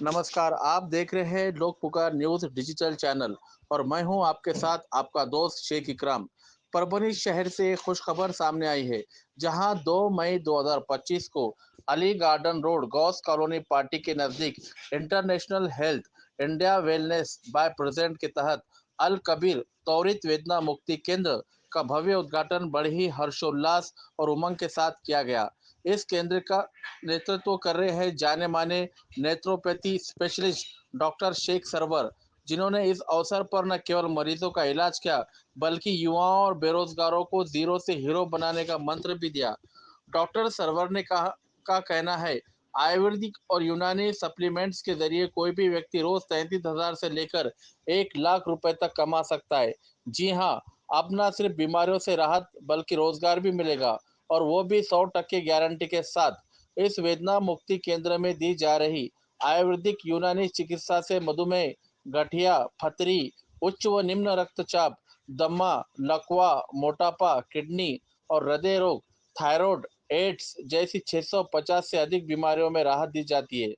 नमस्कार, आप देख रहे हैं लोक पुकार न्यूज़ डिजिटल चैनल और मैं हूं आपके साथ आपका दोस्त शेख इकराम। परभनी शहर से खुशखबर सामने आई है, जहां 2 मई 2025 को Ali Garden Road Ghaus Colony party के नज़दीक international health India wellness by president के तहत अल कबीर त्वरित वेदना मुक्ति केंद्र का भव्य उद्घाटन बड़े ही हर्षोल्लास और उमंग के साथ किया गया। इस केंद्र का नेतृत्व कर रहे हैं जाने माने नेत्रोपैथी स्पेशलिस्ट डॉक्टर शेख सरवर, जिन्होंने इस अवसर पर न केवल मरीजों का इलाज किया बल्कि युवाओं और बेरोजगारों को जीरो से हीरो बनाने का मंत्र भी दिया। डॉक्टर सरवर ने कहा का कहना है, आयुर्वेदिक और यूनानी सप्लीमेंट्स के जरिए कोई भी व्यक्ति रोज 33,000 से लेकर 1 लाख रुपए तक कमा सकता है। जी हाँ, अब न सिर्फ बीमारियों से राहत बल्कि रोजगार भी मिलेगा, और वो भी 100% गारंटी के साथ। इस वेदना मुक्ति केंद्र में दी जा रही आयुर्वेदिक यूनानी चिकित्सा से मधुमेह, गठिया, फतरी, उच्च व निम्न रक्तचाप, दमा, लकवा, मोटापा, किडनी और हृदय रोग, थायराइड, एड्स जैसी 650 से अधिक बीमारियों में राहत दी जाती है।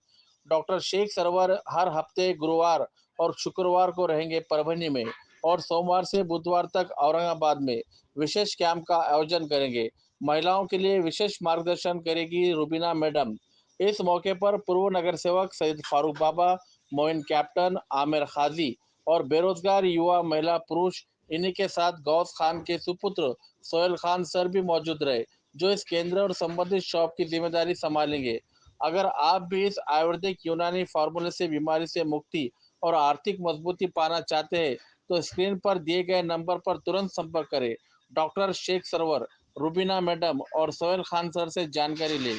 डॉक्टर शेख सरवर हर हफ्ते गुरुवार और शुक्रवार को रहेंगे परभनी में और सोमवार से बुधवार तक औरंगाबाद में विशेष कैंप का आयोजन करेंगे। महिलाओं के लिए विशेष मार्गदर्शन करेगी रुबीना मैडम। इस मौके पर पूर्व नगर सेवक सैयद फारूक बाबा, मोइन कैप्टन, आमिर खाजी और बेरोजगार युवा महिला पुरुष, इन्हीं के साथ गौस खान के सुपुत्र सोहेल खान सर भी मौजूद रहे, जो इस केंद्र और संबंधित शॉप की जिम्मेदारी संभालेंगे। अगर आप भी इस आयुर्वेदिक यूनानी फार्मूले से बीमारी से मुक्ति और आर्थिक मजबूती पाना चाहते हैं, तो स्क्रीन पर दिए गए नंबर पर तुरंत संपर्क करें। डॉक्टर शेख सरवर, रुबीना मैडम और सोहेल खान सर से जानकारी लें।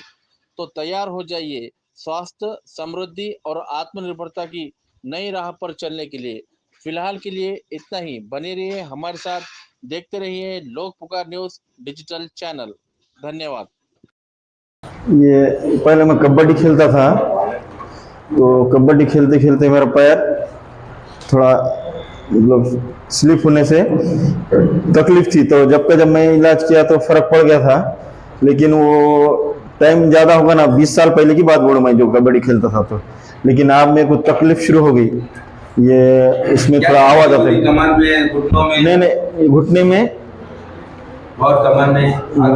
तो तैयार हो जाइए स्वास्थ्य, समृद्धि और आत्मनिर्भरता की नई राह पर चलने के लिए। फिलहाल के लिए इतना ही। बने रहिए हमारे साथ, देखते रहिए लोक पुकार न्यूज़ डिजिटल चैनल। धन्यवाद। ये पहले मैं कबड्डी खेलता था, तो कबड्डी खेलते खेलते मेरा पैर थोड़ा मतलब स्लिप होने से तकलीफ थी, तो जब मैं इलाज किया तो फर्क पड़ गया था। लेकिन वो टाइम ज़्यादा होगा ना, 20 साल पहले की बात बोलूँ मैं, जो कबड्डी खेलता था तो। लेकिन अब मेरे को तकलीफ शुरू हो गई, ये इसमें थोड़ा आवाज़ आता है। कमर में, घुटनों में? नहीं, घुटने में और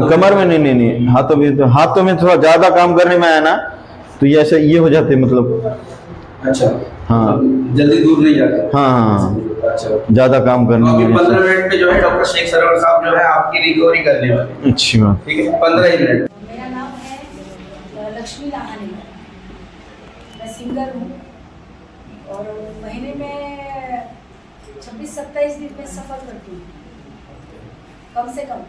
कमर में नहीं, हाथों में थोड़ा ज्यादा काम करने में आया ना, तो ये ऐसे ये हो जाते मतलब। अच्छा, हाँ, जल्दी दूर नहीं जाते। हाँ, अच्छा, ज्यादा काम करने में। 15 मिनट में जो है डॉक्टर शेख सरवर साहब जो है आपकी रिकवरी करने वाले। अच्छी बात। ठीक है, 15 ही मिनट। मेरा नाम है लक्ष्मी लाहानी, मैं सिंगर हूँ और महीने में 26-27 दिन में सफ़र करती हूँ कम से कम।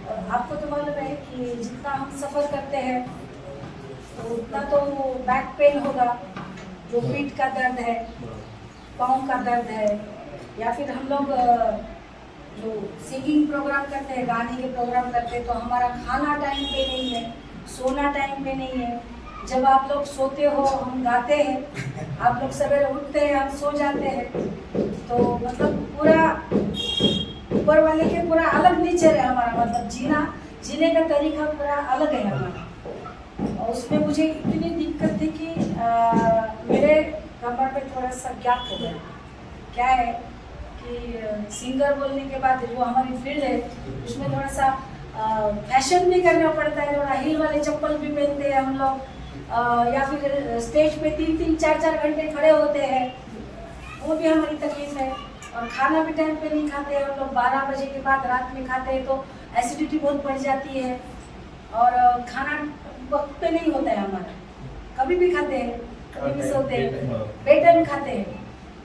और आपको तो मालूम है कि जितना हम सफ़र करते हैं तो उतना तो बैक पेन होगा, जो पीठ का दर्द है, पाँव का दर्द है, या फिर हम लोग जो सिंगिंग प्रोग्राम करते हैं, गाने के प्रोग्राम करते हैं, तो हमारा खाना टाइम पे नहीं है, सोना टाइम पे नहीं है। जब आप लोग सोते हो हम गाते हैं, आप लोग सवेरे उठते हैं हम सो जाते हैं, तो मतलब पूरा ऊपर वाले के पूरा अलग नेचर है हमारा, मतलब जीने का तरीका पूरा अलग है हमारा। और उसमें मुझे इतनी दिक्कत थी कि मेरे कमर में थोड़ा सा गैप हो गया। क्या है कि सिंगर बोलने के बाद जो हमारी फील्ड है उसमें थोड़ा सा फैशन भी करना पड़ता है, थोड़ा हील वाले चप्पल भी पहनते हैं हम लोग, या फिर स्टेज पे 3-3, 4-4 घंटे खड़े होते हैं, वो भी हमारी तकलीफ है। और खाना भी टाइम पे नहीं खाते हम लोग, 12 बजे के बाद रात में खाते हैं तो एसिडिटी बहुत बढ़ जाती है, और खाना वक्त पे नहीं होता है हमारा, कभी भी खाते हैं, कभी भी सोते हैं, बेटाइम खाते हैं।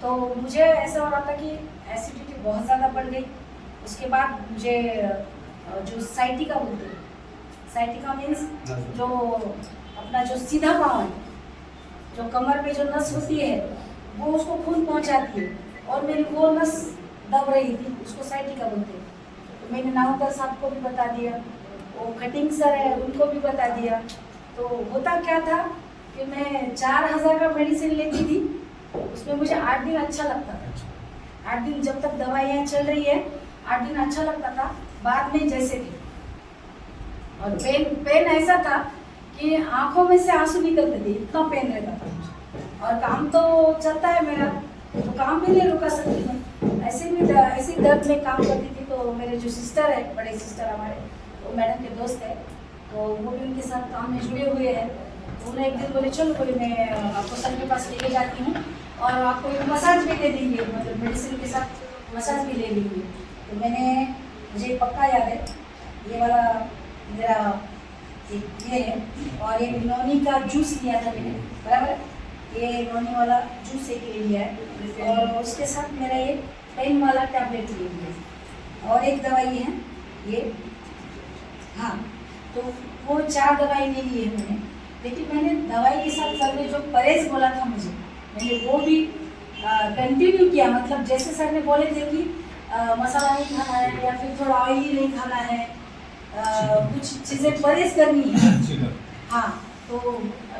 तो मुझे ऐसा हो रहा था कि एसिडिटी बहुत ज़्यादा बढ़ गई। उसके बाद मुझे जो साइटिका बोलते हैं, साइटिका मीन्स जो अपना जो सीधा पाँव है, जो कमर में जो नस होती है वो उसको खून पहुंचाती है, और मेरी वो नस दब रही थी, उसको साइटिका बोलते हैं। तो मैंने नावकर साहब को भी बता दिया, वो कटिंग सर है उनको भी बता दिया। तो होता क्या था कि मैं 4000 का मेडिसिन लेती थी, उसमें मुझे 8 दिन अच्छा लगता था। 8 दिन जब तक दवाइयाँ चल रही है 8 दिन अच्छा लगता था, बाद में जैसे थे। और पेन ऐसा था कि आंखों में से आंसू निकलते थे, इतना पेन रहता था। और काम तो चलता है मेरा, तो काम भी नहीं रुका सकती मैं। ऐसे दर्द में काम करती थी। तो मेरे जो सिस्टर है, बड़े सिस्टर हमारे, वो मैडम के दोस्त है, तो वो भी उनके साथ काम में जुड़े हुए हैं। तो उन्हें एक दिन बोले चलो बोले मैं आपको सर के पास लेके जाती हूँ और आपको एक मसाज भी दे देंगे, मतलब मेडिसिन के साथ मसाज भी ले लेंगे। तो मुझे पक्का याद है, ये वाला मेरा ये है, और ये नौनी का जूस लिया था मैंने, बराबर, ये नौनी वाला जूस एक ले लिया है, और उसके साथ मेरा ये पेन वाला टैबलेट ले लिया, और एक दवाई है ये, हाँ। तो वो 4 दवाई ले ली है मैंने। लेकिन मैंने दवाई के साथ सर ने जो परहेज बोला था मुझे, मैंने वो भी कंटिन्यू किया। मतलब जैसे सर ने बोले थे कि मसाला नहीं खाना है, या फिर थोड़ा ऑयली नहीं खाना है, कुछ चीज़ें परहेज करनी है। हाँ, तो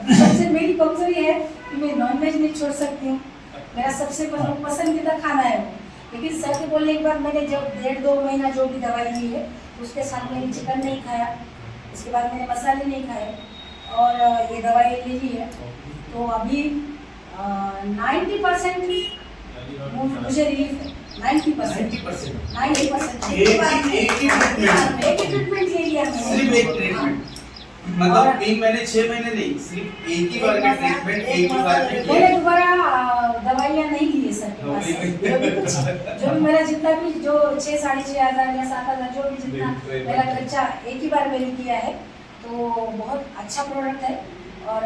सबसे मेरी कमजोरी है कि मैं नॉनवेज नहीं छोड़ सकती हूँ। मेरा सबसे पसंदीदा खाना है वो। लेकिन सर के बोलने के बाद मैंने जब 1.5-2 महीना जो भी दवाई ली है, उसके साथ मैंने चिकन नहीं खाया, उसके बाद मैंने मसाले नहीं खाए, और ये दवाई ले ली है। तो अभी 90% मुझे रिलीफ है। 90% एक ही ट्रीटमेंट ले लिया मैंने। सिर्फ एक ट्रीटमेंट, मतलब 3 महीने 6 महीने नहीं, सिर्फ एक ही बार का ट्रीटमेंट एक ही बार में किया। मैंने दोबारा दवाइयाँ नहीं ली है सर के पास। जो भी मेरा जितना भी जो 6-6.5 हज़ार या 7 हज़ार जो भी जितना मेरा खर्चा एक ही बार मैंने किया है, तो बहुत अच्छा प्रोडक्ट है। और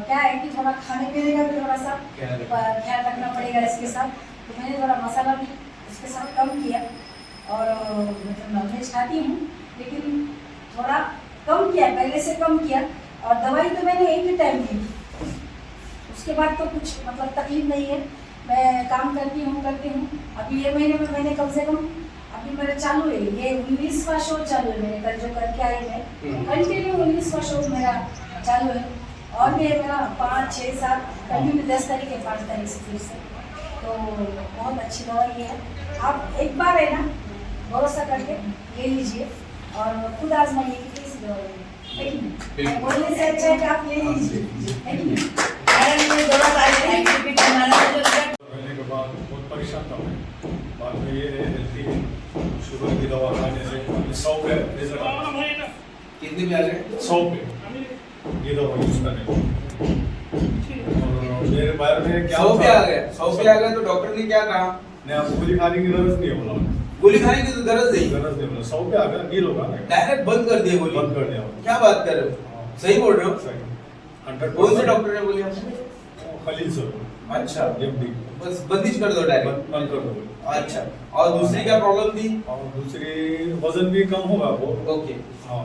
क्या है कि थोड़ा खाने पीने का भी थोड़ा सा ख्याल रखना पड़ेगा इसके साथ। तो मैंने थोड़ा मसाला भी इसके साथ कम किया, और मतलब नॉनवेज खाती हूँ लेकिन थोड़ा कम किया, पहले से कम किया। और दवाई तो मैंने एक ही टाइम ली, उसके बाद तो कुछ मतलब तकलीफ नहीं है। मैं काम करती हूँ। अभी ये महीने में मैंने कम से कम, अभी मेरा चालू है, ये 19वां शो चालू है। मैंने कल जो करके आई मैं कंटिन्यू 19वां शो मेरा चालू है, और भी मेरा 5, 6, 7 कंटिन्यू 10 तारीख है, 5 तारीख से फिर से। तो बहुत अच्छी दवाई है, आप एक बार है ना भरोसा करके ले लीजिए और खुद आजमाइए कि कैसी दवाई है। मैं बोलने से अच्छा है कि आप ले लीजिए। रहने के बाद बहुत परेशान था मैं। बाद में ये हेल्थी शुगर की दवा खाने से 100 पे रिजल्ट आ गया। कितने में आ गए? 100 पे ये दवा यूज करने को। और मेरे बारे में क्या 100 पे आ गया? 100 पे आ गया तो डॉक्टर ने क्या कहा? नहीं, आपको गोली खाने की जरूरत नहीं है बोला। गोली खाने की तो गरज नहीं। बोला 100 पे आ गया, नील होगा डायरेक्ट बंद कर दिया गोली? बंद कर दिया। क्या बात कर रहे हो? सही बोल रहे हो? सही। 100% कौन से डॉक्टर ने बोली आपको? खलील सर। अच्छा, एमडी। बस बंदिश कर दो डायरेक्ट। बंद कर दो। अच्छा, और दूसरी क्या प्रॉब्लम थी? और दूसरी वजन भी कम होगा वो। ओके। हाँ,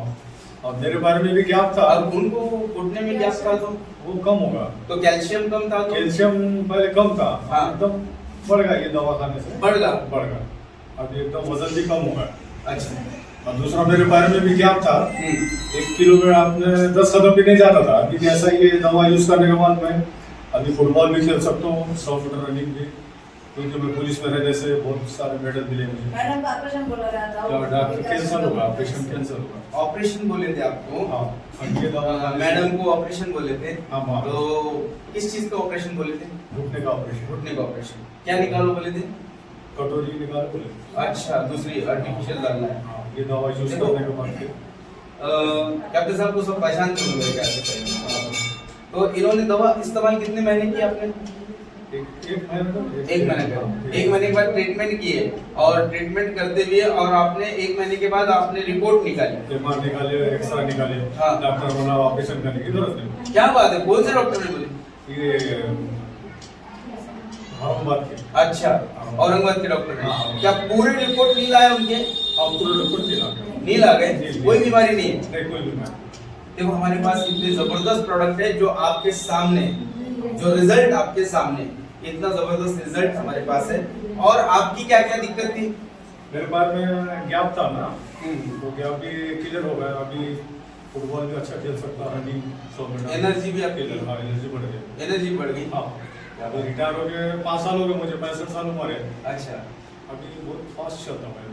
और मेरे बारे में भी गैप था। और उनको घुटने में गैप था तो वो कम होगा। तो कैल्शियम कम था तो? कैल्शियम पहले कम था, हाँ। एकदम बढ़ गया ये दवा खाने से। बढ़ गया? बढ़ गया, अभी एकदम वजन भी कम होगा। अच्छा। और दूसरा मेरे बारे में भी गैप था, 1 किलो में आपने 10 कदम भी नहीं जाता था। अभी जैसा ये दवा यूज करने के बाद मैं अभी फुटबॉल भी खेल सकता हूँ, 100 मीटर रनिंग भी, क्योंकि मैं पुलिस में रहने से बहुत सारे मेडल मिले मुझे। मैडम का ऑपरेशन बोला रहा था, डॉक्टर कैंसर होगा, ऑपरेशन कैंसर होगा। ऑपरेशन बोले थे आपको? हाँ, ये दवा मैडम को ऑपरेशन बोले थे? हाँ। तो किस चीज का ऑपरेशन बोले थे? घुटने का ऑपरेशन। घुटने का ऑपरेशन। क्या निकालो बोले थे? कटोरी निकाल बोले। अच्छा, दूसरी आर्टिफिशियल डालना है। हाँ, ये दवा यूज करने के बाद फिर कैप्टन साहब को सब पहचान कर लोगे कैसे? तो इन्होंने दवा इस्तेमाल कितने महीने की आपने? एक महीने एक महीने का। एक महीने के बाद ट्रीटमेंट किए, और ट्रीटमेंट करते हुए और आपने 1 महीने के बाद आपने रिपोर्ट निकाली? एमआर निकाले, एक्सरे निकाले। हाँ। डॉक्टर बोला ऑपरेशन करने की जरूरत नहीं। क्या बात है? कौन से डॉक्टर ने बोली? ये औरंगाबाद के। अच्छा, औरंगाबाद के डॉक्टर ने। हाँ। क्या पूरे रिपोर्ट नील आए उनके? अब पूरा रिपोर्ट नहीं लगा। नील आ गए? कोई बीमारी नहीं है? नहीं, कोई बीमारी। देखो हमारे पास इतने जबरदस्त प्रोडक्ट है जो आपके सामने, जो रिजल्ट आपके सामने, इतना जबरदस्त रिजल्ट हमारे पास है। और आपकी क्या क्या दिक्कत थी? मेरे बारे में गैप था ना, वो गैप भी क्लियर हो गया। अभी फुटबॉल भी अच्छा खेल सकता, रनिंग 100 मीटर। एनर्जी भी आपकी? हाँ, एनर्जी बढ़ गई। एनर्जी बढ़ गई। हाँ, अभी रिटायर हो गए, 5 साल हो गए मुझे, 65 साल उम्र है। अच्छा, अभी बहुत फास्ट चलता हूँ मैं।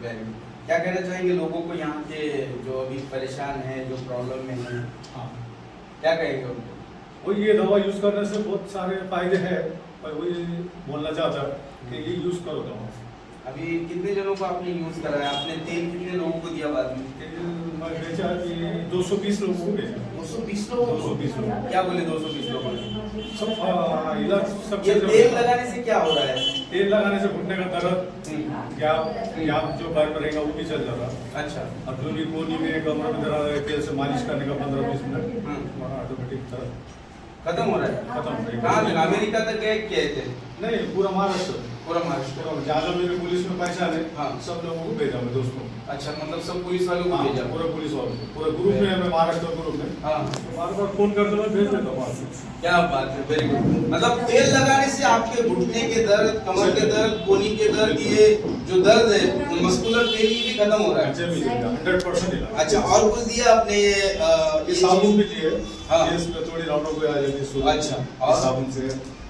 Very good. क्या कहना चाहेंगे लोगों को यहाँ के जो अभी परेशान हैं, जो प्रॉब्लम में हैं? हाँ, क्या कहेंगे उनको? वही ये दवा यूज करने से बहुत सारे फायदे हैं, पर वही बोलना चाहता कि ये यूज करो दवा। अभी कितने जनों को आपने यूज कराया? आपने तेल कितने लोगों को दिया बाद में? मैं बेचा कि 220 लोगों को बेचा। 220 लोगों को? 220 लोगों। क्या बोले 220 लोगों ने? सब इलाज सब ये तेल लगाने से क्या हो रहा है? तेल लगाने से घुटने का दर्द, गैप जो पैर में रहेगा वो भी चल जाता। अच्छा। अब जो भी कोनी में कमर में दर्द है, तेल से मालिश करने का 15-20 मिनट वहाँ ऑटोमेटिक दर्द खत्म हो रहा है? खत्म हो कहाँ जाएगा। तक? अमेरिका तक गए क्या थे? नहीं, पूरा महाराष्ट्र। पूरा महाराष्ट्र। ज्यादा मेरे पुलिस में पहचान है, हाँ। सब लोगों को भेजा मैं दोस्तों। अच्छा, मतलब सब पुलिस वालों को भेजा? पूरा पुलिस वालों को, पूरा ग्रुप में है, मैं महाराष्ट्र ग्रुप में हाँ। बार बार फोन करते मैं भेज देता हूँ वहाँ से। क्या बात है, वेरी गुड। मतलब तेल लगाने से आपके घुटने के दर्द, कमर के दर्द, कोनी के दर्द, ये जो दर्द है मस्कुलर पेन ये भी खत्म हो रहा है? 100% इलाज। अच्छा, और कुछ दिया आपने? ये साबुन भी दिए, हाँ। ये इसमें थोड़ी राउंडों को आ जाती है सुबह। अच्छा, ये और? साबुन से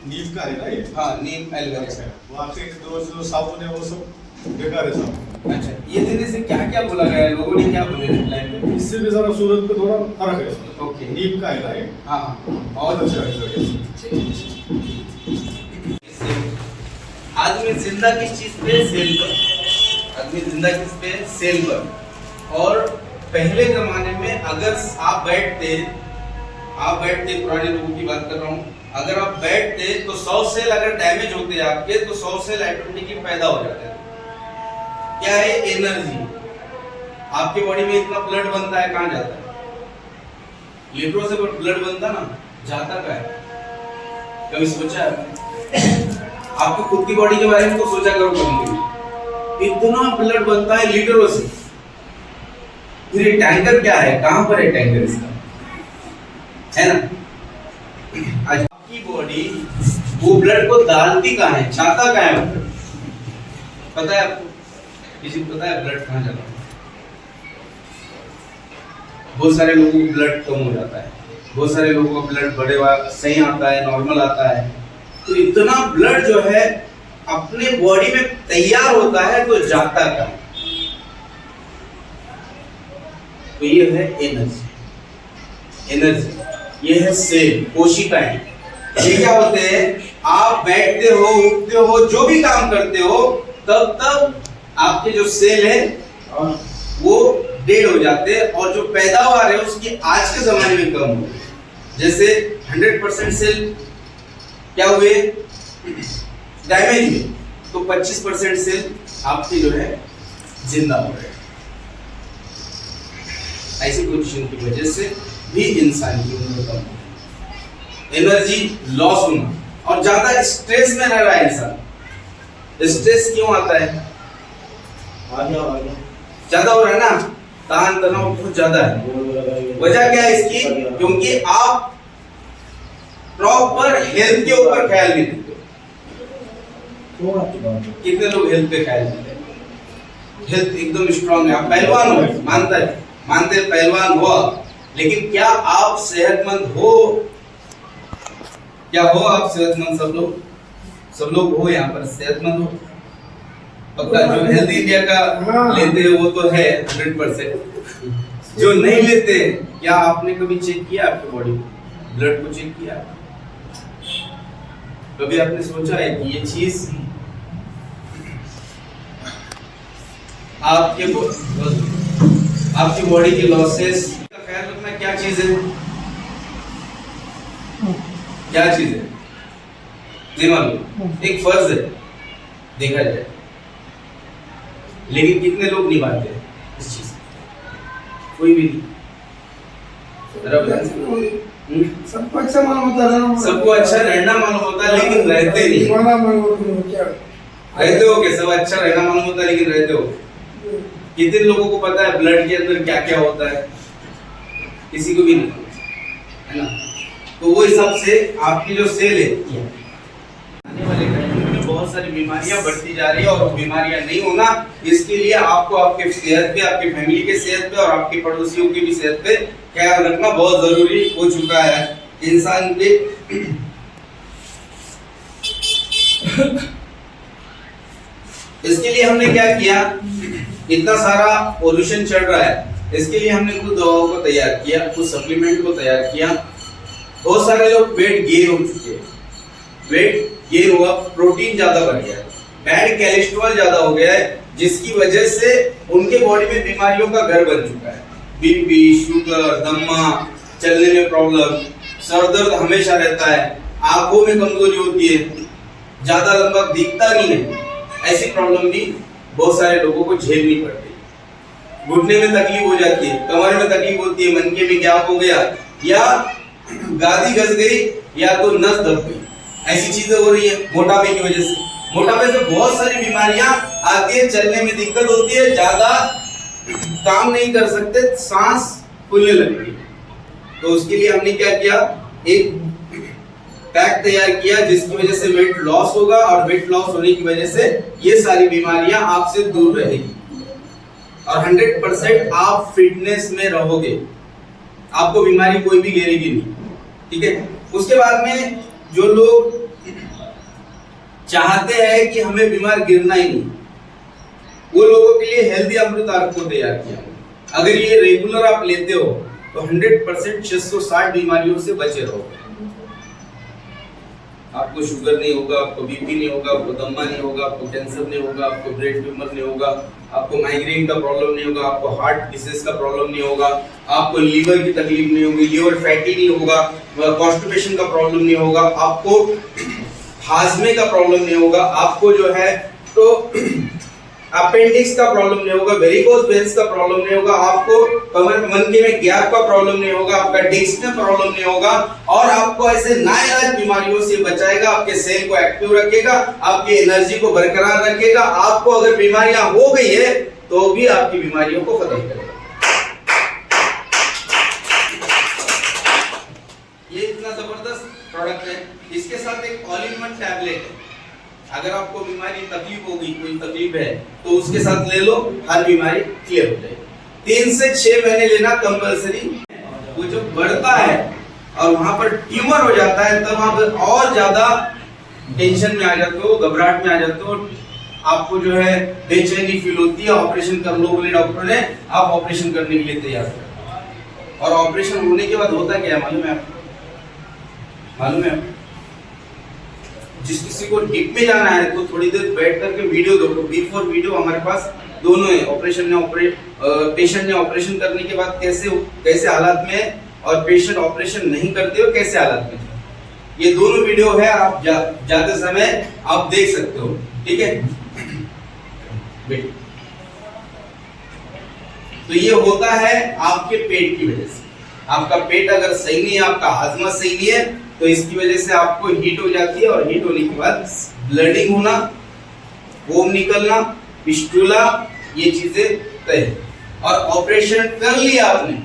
नीम का है ना ये। हाँ, नीम एलोवेरा। बाकी जो साबुन है वो सब बेकार है साबुन। अच्छा, ये देने से क्या क्या बोला गया है? लोगों ने क्या बोले रिप्लाई में? इससे भी जरा सूरत पे थोड़ा फर्क है। ओके। नीम का है ना ये। हाँ, बहुत अच्छा है। आदमी जिंदा किस चीज पे? सेल पर। आदमी जिंदा किस पे? सेल पर। और पहले जमाने में अगर आप बैठते, पुराने लोगों की बात कर रहा हूँ, अगर आप बैठते तो 100 सेल अगर डैमेज होते आपके तो 100 सेल ऑटोमेटिकली पैदा हो जाते हैं। क्या है? एनर्जी। आपके बॉडी में इतना ब्लड बनता है, कहाँ जाता है? लीटरों से ब्लड बनता ना, जाता कहाँ है? कभी सोचा है? आपकी खुद की बॉडी के बारे में तो सोचा करो कभी। इतना ब्लड बनता है लीटरों से। फिर ये टैंकर क्या है? कहां पर है टैंकर इसका? है ना? आपकी बॉडी वो ब्लड को डालती कहां है? जाता कहां है? पता है आपको? किसी को पता है ब्लड कहां जाता है? बहुत सारे लोगों को ब्लड कम हो जाता है, बहुत सारे लोगों का ब्लड बड़े सही आता है, नॉर्मल आता है। तो इतना ब्लड जो है अपने बॉडी में तैयार होता है तो जाता कहां? तो ये है एनर्जी। ये है सेल, कोशिकाएं। ये क्या होते हैं? आप बैठते हो, उठते हो, जो भी काम करते हो, तब आपके जो सेल है वो डेड हो जाते हैं और जो पैदावार है उसकी आज के जमाने में कम हो। जैसे 100% सेल क्या हुए? डैमेज हुए, तो 25% सेल आपके जो है जिंदा हो रहे हैं। ऐसी पोजीशन की वजह से भी इंसान की उम्र कम हो, एनर्जी लॉस होना, और ज्यादा स्ट्रेस में रह रहा है इंसान। स्ट्रेस क्यों आता है? ज्यादा हो रहा है ना, तान तनाव बहुत ज्यादा है। वजह क्या है इसकी? क्योंकि आप प्रॉपर हेल्थ के ऊपर ख्याल नहीं देते। कितने लोग हेल्थ पे ख्याल देते हैं? हेल्थ एकदम स्ट्रांग है, आप पहलवान हो, मानते पहलवान हो, लेकिन क्या आप सेहतमंद हो? क्या हो आप सेहतमंद? सब लोग हो यहाँ पर सेहतमंद हो? पक्का? जो हेल्थ इंडिया का लेते हैं वो तो है 100%। जो नहीं लेते, क्या आपने कभी चेक किया आपकी बॉडी ब्लड को चेक किया? कभी आपने सोचा है कि ये चीज आपकी बॉडी के लॉसेस का ख्याल रखना क्या चीज है? क्या चीज है? नहीं मालूम, एक फर्ज है देखा जाए, लेकिन कितने लोग निभाते हैं इस चीज? कोई भी नहीं। सबको अच्छा मालूम होता है, सबको अच्छा रहना मालूम होता है लेकिन रहते नहीं। रहते हो कि सब अच्छा रहना मालूम होता है लेकिन रहते हो? कितने लोगों को पता है ब्लड के अंदर क्या क्या होता है? किसी को भी नहीं, है ना? तो वो हिसाब से आपकी जो सेल है, आने वाले टाइम में बहुत सारी बीमारियां बढ़ती जा रही है, और वो बीमारियां नहीं होना, इसके लिए आपको आपके सेहत पे, आपकी फैमिली के सेहत पे और आपके पड़ोसियों की भी सेहत पे ख्याल रखना बहुत जरूरी हो चुका है इंसान के। इसके लिए हमने क्या किया? इतना सारा पोल्यूशन चल रहा है, इसके लिए हमने कुछ दवाओं को तैयार किया, कुछ सप्लीमेंट को तैयार किया, बहुत सारे लोग वेट गेन हो चुके हैं, वेट गेन हुआ, प्रोटीन ज्यादा बढ़ गया है, बैड कोलेस्ट्रॉल ज्यादा हो गया है, जिसकी वजह से उनके बॉडी में बीमारियों का घर बन चुका है। बीपी, शुगर, दमा, चलने में प्रॉब्लम, सर दर्द हमेशा रहता है, आंखों में कमजोरी होती है, ज्यादा लंबा दिखता नहीं है। ऐसी प्रॉब्लम भी बहुत सारे लोगों को झेलनी पड़ती है। घुटने में तकलीफ हो जाती है, कमर में तकलीफ होती है, मनके में गैप हो गया, या गादी घस गई, या तो नस दब गई, ऐसी चीजें हो रही है मोटापे की वजह से। मोटापे से बहुत सारी बीमारियां आती है, चलने में दिक्कत होती है, ज्यादा काम नहीं कर सकते, सांस फूलने लगती है। तो उसके लिए हमने क्या किया, एक पैक तैयार किया जिसकी वजह से वेट लॉस होगा, और वेट लॉस होने की वजह से ये सारी बीमारियां आपसे दूर रहेगी और 100% आप फिटनेस में रहोगे, आपको बीमारी कोई भी घेरेगी नहीं। ठीक है। उसके बाद में जो लोग चाहते हैं कि हमें बीमार गिरना ही नहीं, वो लोगों के लिए हेल्दी अमृत आर्क को तैयार किया। अगर ये रेगुलर आप लेते हो तो 100% 660 बीमारियों से बचे रहोगे। आपको शुगर नहीं होगा, आपको बीपी नहीं होगा, आपको दमा नहीं होगा, आपको कैंसर नहीं होगा, आपको ब्रेन ट्यूमर नहीं होगा, आपको माइग्रेन का प्रॉब्लम नहीं होगा, आपको हार्ट डिसीज का प्रॉब्लम नहीं होगा, आपको लीवर की तकलीफ नहीं होगी, लीवर फैटी नहीं होगा, कॉन्स्टिपेशन का प्रॉब्लम नहीं होगा, आपको हाजमे का प्रॉब्लम नहीं होगा, आपको जो है तो अपेंडिक्स का प्रॉब्लम नहीं होगा, वेरिकोज वेन्स का प्रॉब्लम नहीं होगा, आपको कमर मनके में गैप का प्रॉब्लम नहीं होगा, आपका डिस्क में प्रॉब्लम नहीं होगा, और आपको ऐसे नाइलाज बीमारियों से बचाएगा, आपके सेल को एक्टिव रखेगा, आपकी एनर्जी को बरकरार रखेगा। आपको अगर बीमारियां हो गई है तो भी आपकी बीमारियों को खत्म करेगा। ये इतना जबरदस्त प्रोडक्ट है। इसके साथ एक ऑल इन वन टैबलेट है। अगर आपको बीमारी तकलीफ होगी, कोई तकलीफ है, तो उसके साथ ले लो, हर बीमारी क्लियर हो जाएगी। 3 से 6 महीने लेना कंपलसरी। वो जो बढ़ता है और वहां पर ट्यूमर हो जाता है, तब आप और ज्यादा टेंशन में आ जाते हो, घबराहट में आ जाते हो, आपको जो है बेचैनी फील होती है। ऑपरेशन कर लो बोले डॉक्टर ने, आप ऑपरेशन करने के लिए तैयार हो, और ऑपरेशन होने के बाद होता क्या है मालूम है आपको? मालूम है आपको? जिस किसी को डीप में जाना है तो थोड़ी देर बैठ करके वीडियो देखो। बिफोर वीडियो हमारे पास दोनों है। पेशेंट ने ऑपरेशन करने के बाद कैसे हालात में है, और पेशेंट ऑपरेशन नहीं करते हो कैसे हालात में है, ये दोनों वीडियो है। आप जाते समय आप देख सकते हो। ठीक है। तो ये होता है आपके पेट की वजह से। आपका पेट अगर सही नहीं है, आपका हाजमा सही नहीं है, तो इसकी वजह से आपको हीट हो जाती है, और हीट होने के बाद ब्लडिंग होना, फोम निकलना, फिस्टुला, ये चीजें तय। और ऑपरेशन कर लिया आपने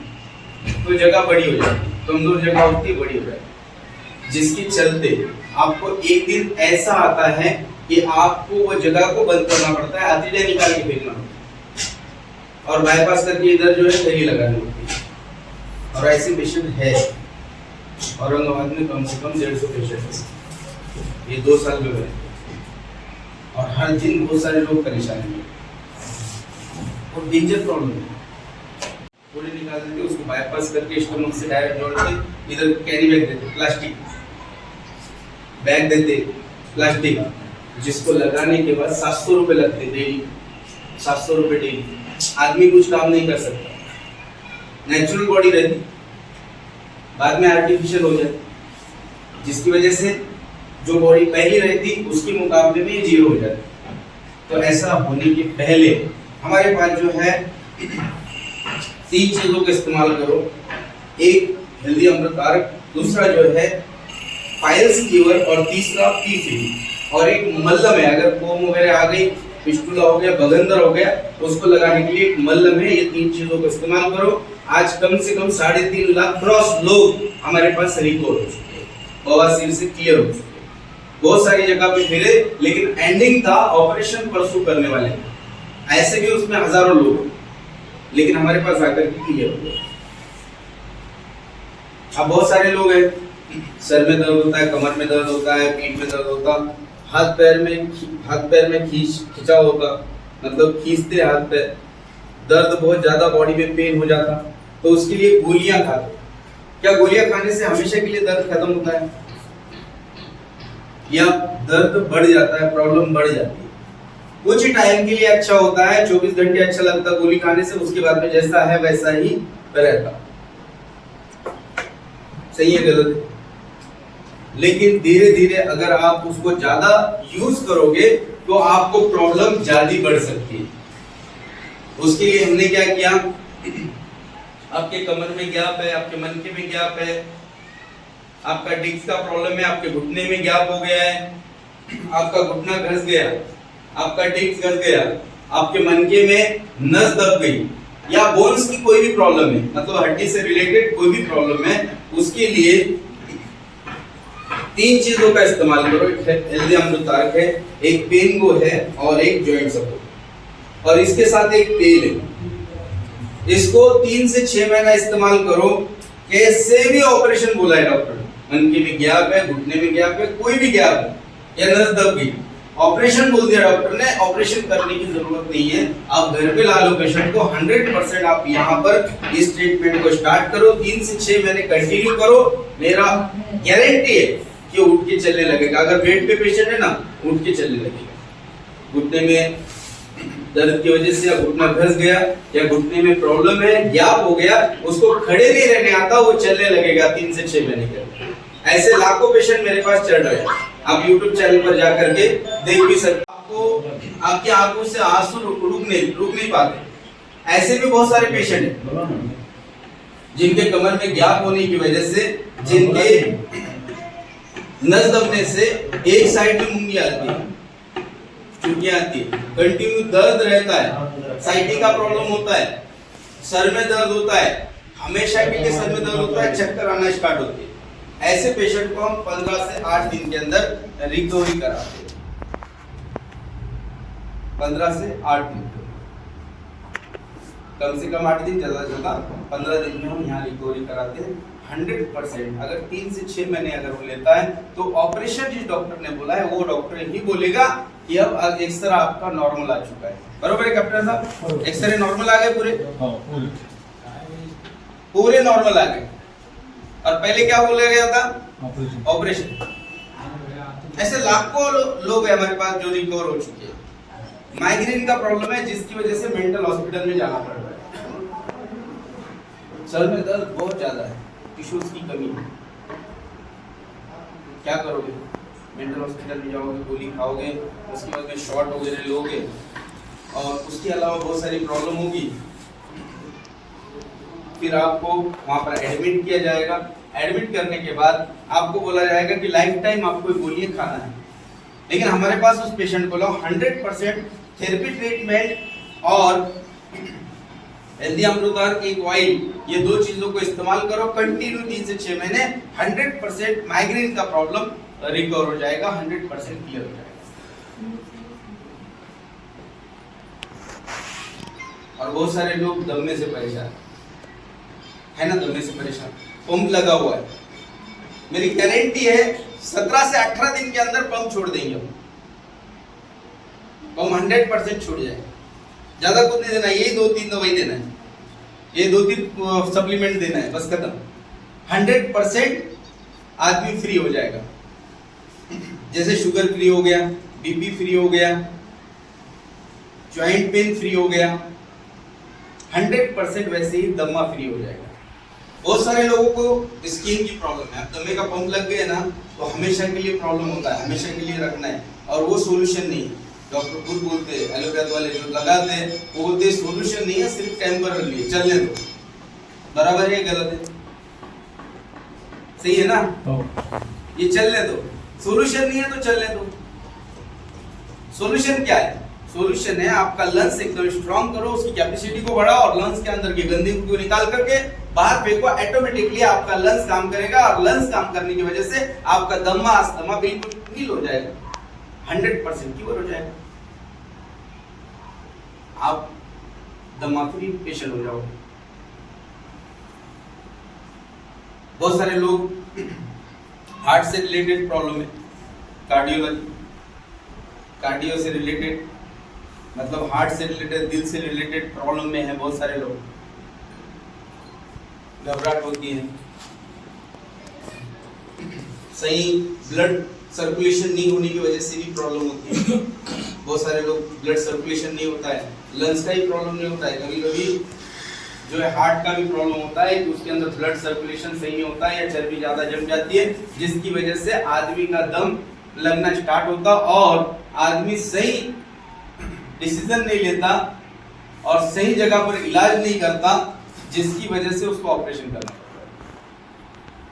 तो जगह बड़ी हो जाती है, कमजोर जगह होती है, बड़ी हो जाती है, जिसके चलते आपको एक दिन ऐसा आता है कि आपको वो जगह को बंद करना पड़ता है, आंतड़ियां निकाल के फेंकना पड़ता है, और बाईपास करके इधर जो है थैली लगानी होती है। और ऐसे पेशेंट है औरंगाबाद में कम से कम 150 पेशेंट है। ये 2 साल में बने, और हर दिन बहुत सारे लोग परेशान हैं, और डेंजर प्रॉब्लम है। पूरे निकाल देते, उसको बाईपास करके स्टमक से डायरेक्ट जोड़ के इधर कैरी बैग देते, प्लास्टिक बैग देते, प्लास्टिक, जिसको लगाने के बाद 700 रुपए लगते डेली, 700 रुपए डेली। आदमी कुछ काम नहीं कर सकता, नेचुरल बॉडी रहती, बाद में आर्टिफिशियल हो जाती, जिसकी वजह से जो बॉडी पहली रहती उसके मुकाबले में ये 0 हो जाती। तो ऐसा होने के पहले हमारे पास जो है 3 चीजों का इस्तेमाल करो। एक हेल्दी अमृत आर्क, दूसरा जो है पाइल्स क्यूर, और तीसरा पी फीड, और एक मल्लम है। अगर फोम वगैरह आ गई, फिस्टुला हो गया, बगंदर हो गया, तो उसको लगाने के लिए एक मल्लम है। ये 3 चीजों का इस्तेमाल करो। आज कम से कम 3.5 लाख क्रॉस लोग हमारे पास रिकॉर्ड हो चुके हैं, बवासीर से क्लियर हो चुके हैं। बहुत सारी जगह पे फिरे, लेकिन एंडिंग था ऑपरेशन परसू करने वाले, ऐसे भी उसमें हजारों लोग, लेकिन हमारे पास आकर के क्लियर हो गए। अब बहुत सारे लोग हैं, सर में दर्द होता है, कमर में दर्द होता है, पीठ में दर्द होता, हाथ पैर में खिंचा होता, मतलब खींचते हाथ पैर, दर्द बहुत ज्यादा, बॉडी में पेन हो जाता, तो उसके लिए गोलियां खाते, क्या गोलियां खाने से हमेशा के लिए दर्द खत्म होता है या दर्द बढ़ जाता है, प्रॉब्लम बढ़ जाती है? कुछ टाइम के लिए अच्छा होता है, 24 घंटे अच्छा लगता है गोली खाने से, उसके बाद में जैसा है वैसा ही रहता। सही है गलत है? लेकिन धीरे धीरे अगर आप उसको ज्यादा यूज करोगे तो आपको प्रॉब्लम ज्यादा बढ़ सकती है। उसके लिए हमने क्या किया, आपके कमर में गैप है, आपके मनके में गैप है, आपका डिस्क का प्रॉब्लम है, आपके घुटने में गैप हो गया है, आपका घुटना घस गया, आपका डिस्क घस गया, आपके मनके में नस दब गई, या बोन्स की कोई भी प्रॉब्लम है, मतलब हड्डी से रिलेटेड कोई भी प्रॉब्लम है, उसके लिए 3 चीजों का इस्तेमाल करो। एक हेल्दी अमृतारक है, एक पेनगो है और एक जॉइंट सपोर्ट, और इसके साथ एक तेल है। इसको 3 से 6 महीना इस्तेमाल करो। कैसे भी ऑपरेशन बोला है डॉक्टर, मनके में गैप है, घुटने में गैप है, कोई भी गैप है या नस दब गई, ऑपरेशन बोल दिया डॉक्टर ने, ऑपरेशन करने की जरूरत नहीं है। आप घर पे ला लो पेशेंट को, 100% आप यहाँ पर इस ट्रीटमेंट को स्टार्ट करो, 3 से 6 महीने कंटिन्यू करो। मेरा गारंटी है कि उठ के चलने लगेगा। अगर बेड पे पेशेंट है ना, उठ के चलने लगेगा। घुटने में दर्द की वजह से या घुटना घस गया या घुटने में प्रॉब्लम है, गैप हो गया, उसको खड़े नहीं रहने आता, वो चलने लगेगा 3 से 6 महीने के अंदर। ऐसे लाखों पेशेंट मेरे पास चल रहे हैं। आप YouTube चैनल पर जाकर के देख भी सकते। आपको आपकी आंखों से आंसू रुक नहीं पाते। ऐसे भी बहुत सारे पेशेंट हैं जिनके कमर में गैप होने की वजह से, जिनके नस दबने से एक साइड में मूंगी आती है, चुटियां आती है, कंटिन्यू दर्द रहता है, साइटिंग का प्रॉब्लम होता है, सर में दर्द होता है, हमेशा के लिए सर में दर्द होता है, चक्कर आना स्टार्ट होती है। ऐसे पेशेंट को हम 15 से 8 दिन के अंदर रिकवरी कराते हैं। 15 से 8 दिन, कम से कम 8 दिन, ज्यादा से ज्यादा 15 दिन में हम यहाँ रिकवरी कराते हैं 100%। अगर 3 से 6 महीने अगर वो लेता है तो ऑपरेशन जिस डॉक्टर ने बोला है वो डॉक्टर ही बोलेगा कि अब एक्सरे आपका नॉर्मल आ चुका है। बरोबर है कैप्टन साहब? एक्सरे नॉर्मल आ गए पूरे नॉर्मल आ गए, और पहले क्या बोला गया था? ऑपरेशन। ऐसे लाखों लोग हैं हमारे पास जो रिकवर हो चुके हैं। माइग्रेन का प्रॉब्लम है जिसकी वजह से मेंटल हॉस्पिटल में जाना पड़ रहा है। सर में दर्द बहुत ज्यादा है, टिश्यूज की कमी है, क्या करोगे? मेंटल हॉस्पिटल में जाओगे, गोली खाओगे, उसके बाद में शॉट वगैरह लोगे, और उसके अलावा बहुत सारी प्रॉब्लम होगी। फिर आपको वहां पर एडमिट किया जाएगा। एडमिट करने के बाद आपको बोला जाएगा कि लाइफ टाइम आपको गोलियां खाना है। लेकिन हमारे पास उस पेशेंट को 100% थेरेपी ट्रीटमेंट और हेल्दी अमृतारक एक ऑयल, ये 2 चीजों को इस्तेमाल करो कंटिन्यू 3 से 6 महीने, 100% माइग्रेन का प्रॉब्लम रिकवर हो जाएगा, 100% क्लियर हो जाएगा। और बहुत सारे लोग दमने से परेशान है ना, दमने से परेशान, पंप लगा हुआ है। मेरी गारंटी है 17 से 18 दिन के अंदर पंप छोड़ देंगे हम, पंप 100% छोड़ जाएगा। ज्यादा कुछ नहीं देना, यही 2-3 दवाई देना है, ये 2-3 सप्लीमेंट देना है, बस खत्म। 100% आदमी फ्री हो जाएगा। जैसे शुगर फ्री हो गया, बीपी फ्री हो गया, जॉइंट पेन फ्री हो गया, 100% वैसे ही दमा फ्री हो जाएगा। बहुत सारे लोगों को स्किन की प्रॉब्लम है, दमे का पंप लग गया ना तो हमेशा के लिए प्रॉब्लम होता है, हमेशा के लिए रखना है, और वो सोल्यूशन नहीं है। डॉक्टर खुद बोलते हैं, एलोपैथ वाले जो लगाते हैं वो बोलते हैं सोल्यूशन नहीं है, सिर्फ टेम्पररी है, चलने दो। बराबर है गलत है? सही है ना? ये चलने दो, सोल्यूशन नहीं है तो चलने दो। सोल्यूशन क्या है? सोल्यूशन है आपका लंग्स एकदम स्ट्रांग करो, उसकी कैपेसिटी को बढ़ाओ, और लंग्स के अंदर की गंदगी को निकाल करके बाहर फेंको, ऑटोमेटिकली आपका लंग्स काम करेगा, और लंग्स काम करने की वजह से आपका दमा अस्थमा बिल्कुल हील हो जाएगा, 100% क्योर हो जाएगा। आप दमा फ्री पेशेंट हो जाओगे। बहुत सारे लोग हार्ट से रिलेटेड प्रॉब्लम है, कार्डियो से रिलेटेड, मतलब हार्ट से रिलेटेड, दिल से रिलेटेड प्रॉब्लम में है बहुत सारे लोग। घबराहट होती है, सही ब्लड सर्कुलेशन नहीं होने की वजह से भी प्रॉब्लम होती है। बहुत सारे लोग ब्लड सर्कुलेशन नहीं होता है, लंग्स का ही प्रॉब्लम नहीं होता है, कभी कभी जो है हार्ट का भी प्रॉब्लम होता है कि उसके अंदर ब्लड सर्कुलेशन सही नहीं होता है या चर्बी ज़्यादा जम जाती है, जिसकी वजह से आदमी का दम लगना स्टार्ट होता और आदमी सही डिसीजन नहीं लेता और सही जगह पर इलाज नहीं करता, जिसकी वजह से उसको ऑपरेशन करना पड़ता है।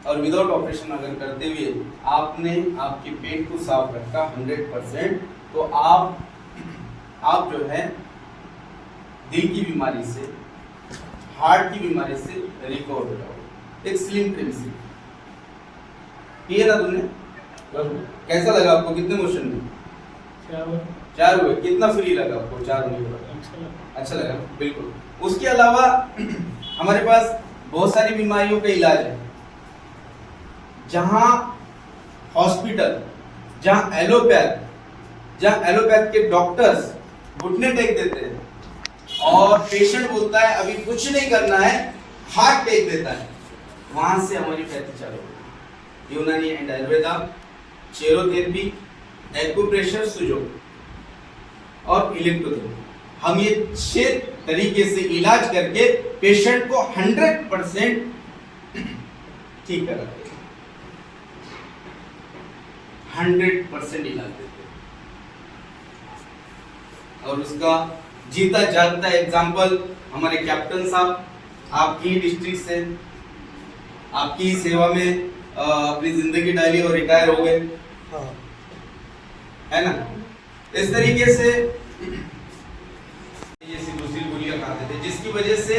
और विदाउट ऑपरेशन अगर करते हुए आपने आपके पेट को साफ रखा 100%, तो आप जो है दिल की बीमारी से, हार्ट की बीमारी से रिकवर हो जाओगे। एक स्लिम ट्रिम से पिए ना तुमने, कैसा लगा आपको? कितने मोशन में? 4 हुए। कितना फ्री लगा आपको? 4 हुए। अच्छा लगा, बिल्कुल। उसके अलावा हमारे पास बहुत सारी बीमारियों का इलाज है, जहां हॉस्पिटल, जहां एलोपैथ के डॉक्टर्स घुटने टेक देते हैं और पेशेंट बोलता है अभी कुछ नहीं करना है, हाथ टेक देता है, वहां से हमारी पैथी चालू होगी। यूनानी एंड आयुर्वेदा, चेरोथेरेपी, एक्यूप्रेशर, सुजो और इलेक्ट्रोथेरेपी, हम ये 6 तरीके से इलाज करके पेशेंट को 100% ठीक कराते हैं, 100% इलाज देते हैं। और उसका जीता जागता एग्जाम्पल हमारे कैप्टन साहब, आपकी डिस्ट्रिक्ट से, आपकी सेवा में अपनी जिंदगी डाली और रिटायर हो गए, है ना? इस तरीके से ये दूसरी गोलियां खाते थे, जिसकी वजह से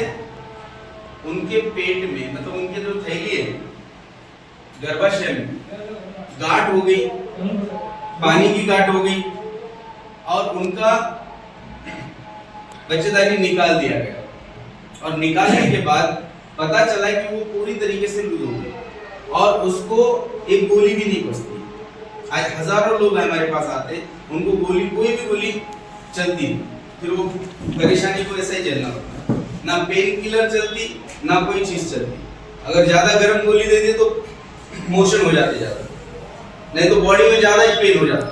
उनके पेट में, मतलब उनके जो थैली है गर्भाशय में गांठ हो गई, पानी की गांठ हो गई और उनका बच्चेदानी निकाल दिया गया। और निकालने के बाद पता चला कि वो पूरी तरीके से लूज हो गई और उसको एक गोली भी नहीं बचती। आज हजारों लोग हमारे पास आते, उनको गोली, कोई भी गोली चलती, फिर वो परेशानी को ऐसा ही झेलना पड़ता, ना पेन किलर चलती ना कोई चीज चलती। अगर ज्यादा गर्म गोली दे दे तो मोशन हो जाते ज्यादा, नहीं तो बॉडी में ज्यादा ही पेन हो जाता,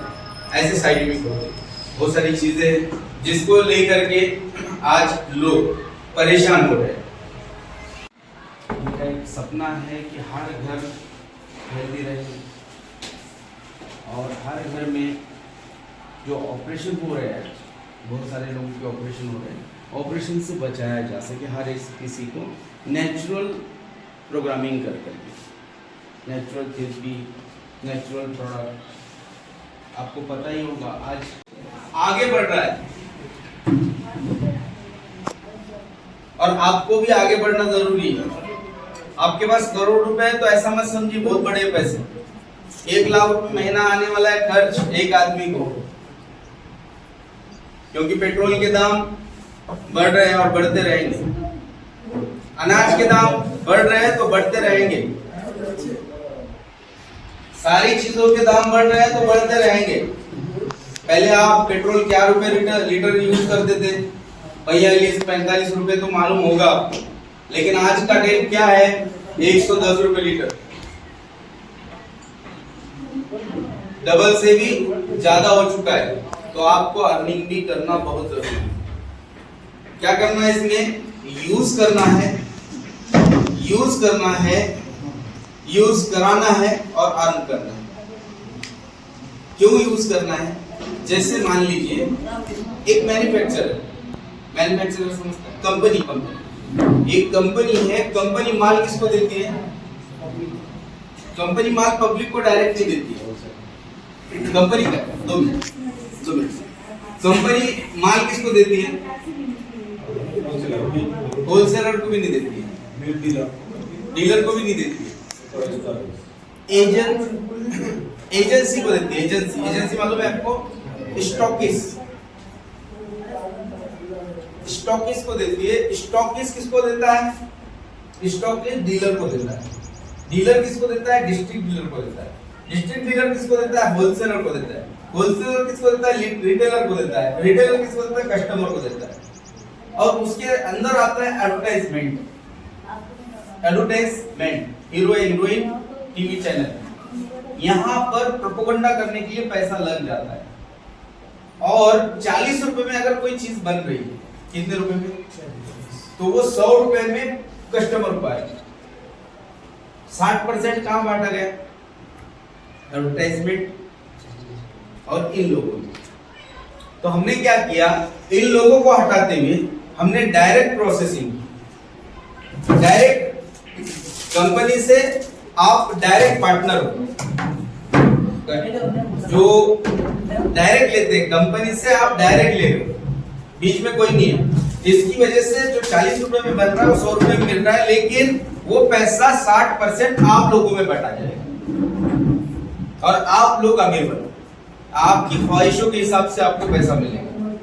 ऐसे साइड इफेक्ट होते। बहुत सारी चीजें जिसको लेकर के आज लोग परेशान हो रहे हैं। उनका एक सपना है कि हर घर हेल्दी रहे और हर घर में जो ऑपरेशन हो रहे हैं, बहुत सारे लोगों के ऑपरेशन हो रहे हैं, ऑपरेशन से बचाया जा सके। हर एक किसी को नेचुरल प्रोग्रामिंग कर करके, नेचुरल थेरेपी, नेचुरल प्रोडक्ट, आपको पता ही होगा आज आगे बढ़ रहा है और आपको भी आगे बढ़ना जरूरी है। आपके पास करोड़ रुपए है तो ऐसा मत समझिए बहुत बड़े पैसे, 1 लाख रुपए महीना आने वाला है खर्च एक आदमी को, क्योंकि पेट्रोल के दाम बढ़ रहे हैं और बढ़ते रहेंगे, अनाज के दाम बढ़ रहे हैं तो बढ़ते रहेंगे, सारी चीजों के दाम बढ़ रहे हैं तो बढ़ते रहेंगे। पहले आप पेट्रोल क्या रुपए लीटर यूज करते थे? 42-45 रुपए तो मालूम होगा, लेकिन आज का रेट क्या है? 110 रुपए लीटर, डबल से भी ज्यादा हो चुका है। तो आपको अर्निंग भी करना बहुत जरूरी है। क्या करना है इसमें? यूज करना है, यूज करना है, यूज कराना है और अर्न करना है। क्यों यूज करना है? जैसे मान लीजिए एक मैन्युफैक्चरर समझता है, कंपनी, एक कंपनी है, कंपनी माल किसको देती है? कंपनी माल पब्लिक को डायरेक्ट नहीं देती है। कंपनी का दो मिनट कंपनी माल किसको देती है? होलसेलर को भी नहीं देती है, डीलर को भी नहीं देती है, एजेंसी को देती है। एजेंसी मालूम है आपको? स्टॉकिस्ट को देती है। स्टॉकिस्ट किसको देता है? स्टॉकिस्ट डीलर को देता है। डीलर किसको देता है? डिस्ट्रिक्ट डीलर को देता है। डिस्ट्रिक्ट डीलर किसको देता है? होलसेलर को देता है। होलसेलर किसको देता है? रिटेलर को देता है। रिटेलर किसको देता है? कस्टमर को देता है। और उसके अंदर आता है advertisement, hero heroine, TV channel, यहाँ पर प्रोपोगंडा करने के लिए पैसा लग जाता है। और 40 रुपए में अगर कोई चीज बन रही है, कितने रुपए में, तो वो 100 रुपए में कस्टमर को आएगा। 60% कहां बांटा गया, एडवर्टाइजमेंट और इन लोगों ने। तो हमने क्या किया, इन लोगों को हटाते हुए हमने डायरेक्ट प्रोसेसिंग, डायरेक्ट कंपनी से आप डायरेक्ट पार्टनर हो, जो डायरेक्ट लेते हैं कंपनी से, आप डायरेक्ट ले रहे हो, बीच में कोई नहीं है। इसकी वजह से जो 40 रुपए में बन रहा है वो 100 रुपए में मिल रहा है, लेकिन वो पैसा 60% आप लोगों में बटा जाएगा और आप लोग अमीर बनो। आपकी ख्वाहिशों के हिसाब से आपको पैसा मिलेगा,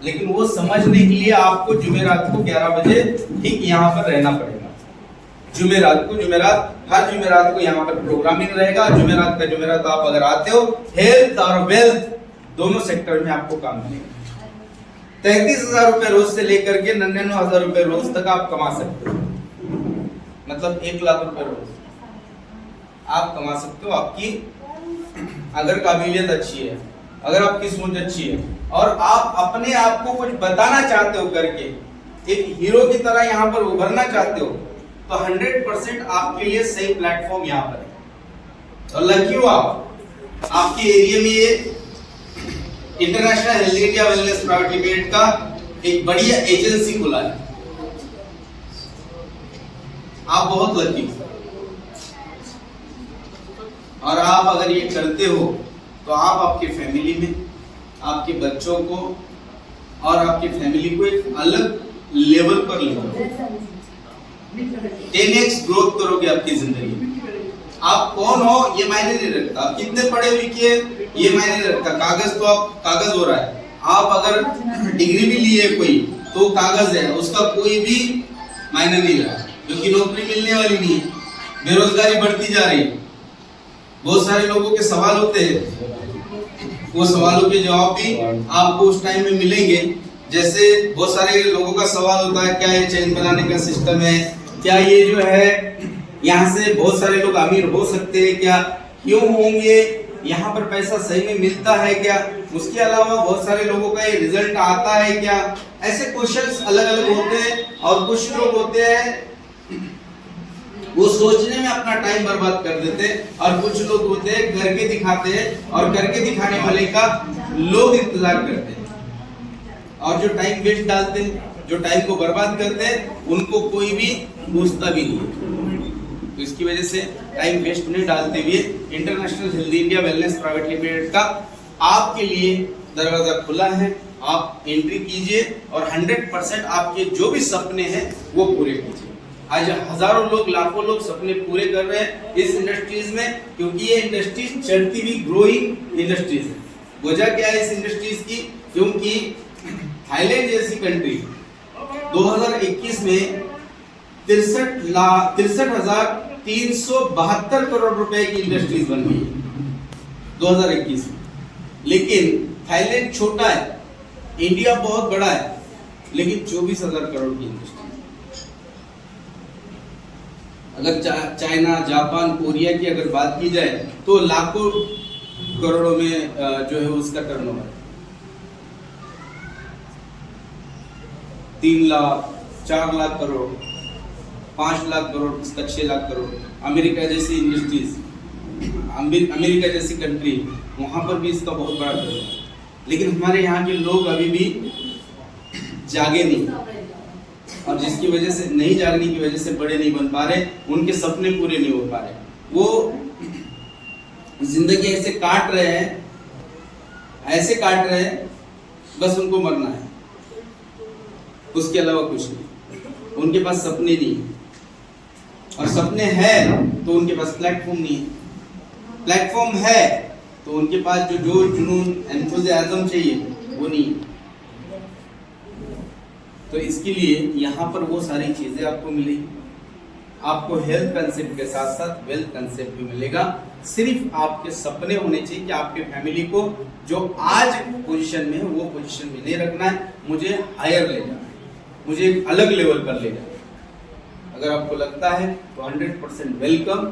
लेकिन वो समझने के लिए आपको जुमेरात को 11 बजे ठीक यहाँ पर रहना पड़ेगा। जुमेरात हर जुमेरात को यहाँ पर प्रोग्रामिंग रहेगा। जुमेरात आप अगर आते हो, हेल्थ और वेल्थ दोनों सेक्टर में आपको काम मिलेगा। 33,000 रुपए रोज से लेकर के 99,000 रुपए रोज तक आप कमा सकते हो, मतलब 1 लाख रुपए रोज आप कमा सकते हो। आपकी अगर काबिलियत अच्छी है, अगर आपकी सोच अच्छी है और आप अपने आप को कुछ बताना चाहते हो करके, एक हीरो की तरह यहाँ पर उभरना चाहते हो, तो 100% आपके लिए सही प्लेटफॉर्म यहाँ पर है। और लकी हो आप, आपके एरिया में ये international health India wellness private limited का एक बढ़िया एजेंसी खुला है। आप बहुत लकी हो, और आप अगर ये करते हो तो आप आपके फैमिली में, आपके बच्चों को और आपकी फैमिली को एक अलग लेवल पर ले जाओगे। 10x ग्रोथ करोगे आपकी जिंदगी में। आप कौन हो ये मायने नहीं रखता, आप कितने पढ़े लिखे ये मायने नहीं रखता। कागज तो आप कागज हो रहा है। आप अगर डिग्री भी लिए कोई तो कागज है, उसका कोई भी मायने नहीं रहा, क्योंकि नौकरी मिलने वाली नहीं है, बेरोजगारी बढ़ती जा रही है। बहुत सारे लोगों के सवाल होते हैं, वो सवालों के जवाब भी आपको उस टाइम में मिलेंगे। जैसे बहुत सारे लोगों का सवाल होता है, क्या ये चेन बनाने का सिस्टम है, क्या ये जो है यहाँ से बहुत सारे लोग अमीर हो सकते हैं क्या, क्यों होंगे, यहाँ पर पैसा सही में मिलता है क्या, उसके अलावा बहुत सारे लोगों का ये रिजल्ट आता है क्या। ऐसे क्वेश्चंस अलग अलग होते हैं। और कुछ लोग होते हैं वो सोचने में अपना टाइम बर्बाद कर देते हैं, और कुछ लोग होते हैं करके दिखाते हैं, और करके दिखाने वाले का लोग इंतजार करते हैं। और जो टाइम वेस्ट डालते हैं, जो टाइम को बर्बाद करते हैं, उनको कोई भी पूछता भी नहीं है। तो इसकी वजह से टाइम वेस्ट नहीं डालते हुए international health India wellness private limited का आपके लिए दरवाजा खुला है। आप एंट्री कीजिए और 100% आपके जो भी सपने हैं वो पूरे कीजिए। आज हजारों लोग, लाखों लोग सपने पूरे कर रहे हैं इस इंडस्ट्रीज में, क्योंकि ये इंडस्ट्रीज चलती हुई ग्रोइंग इंडस्ट्रीज है। वजह क्या है इस इंडस्ट्रीज की, क्योंकि थाईलैंड जैसी कंट्री 2021 में 63,372 करोड़ रुपए की इंडस्ट्रीज बन गई 2021 में। लेकिन थाईलैंड छोटा है, इंडिया बहुत बड़ा है, लेकिन 24,000 करोड़ की इंडस्ट्री। अगर चाइना, जापान, कोरिया की अगर बात की जाए तो लाखों करोड़ों में जो है उसका टर्नओवर है। 3 लाख, 4 लाख करोड़, 5 लाख करोड़, 6 लाख करोड़। अमेरिका जैसी इंडस्ट्रीज, अमेरिका जैसी कंट्री, वहां पर भी इसका बहुत बड़ा टर्नओवर है। लेकिन हमारे यहाँ के लोग अभी भी जागे नहीं, और जिसकी वजह से नहीं जागने की वजह से बड़े नहीं बन पा रहे, उनके सपने पूरे नहीं हो पा रहे। वो जिंदगी ऐसे काट रहे हैं, ऐसे काट रहे हैं, बस उनको मरना है, उसके अलावा कुछ नहीं। उनके पास सपने नहीं है, और सपने हैं तो उनके पास प्लेटफॉर्म नहीं है। प्लेटफॉर्म है तो उनके पास जो जोश, जुनून, एंथुसियाज्म चाहिए वो नहीं है। तो इसके लिए यहाँ पर वो सारी चीजें आपको मिलेगी। आपको हेल्थ कंसेप्ट के साथ साथ वेल्थ कंसेप्ट भी मिलेगा। सिर्फ आपके सपने होने चाहिए कि आपके फैमिली को जो आज पोजीशन में है वो पोजीशन में नहीं रखना है, मुझे हायर ले जाना है, मुझे एक अलग लेवल पर ले जाना है। अगर आपको लगता है तो 100% वेलकम।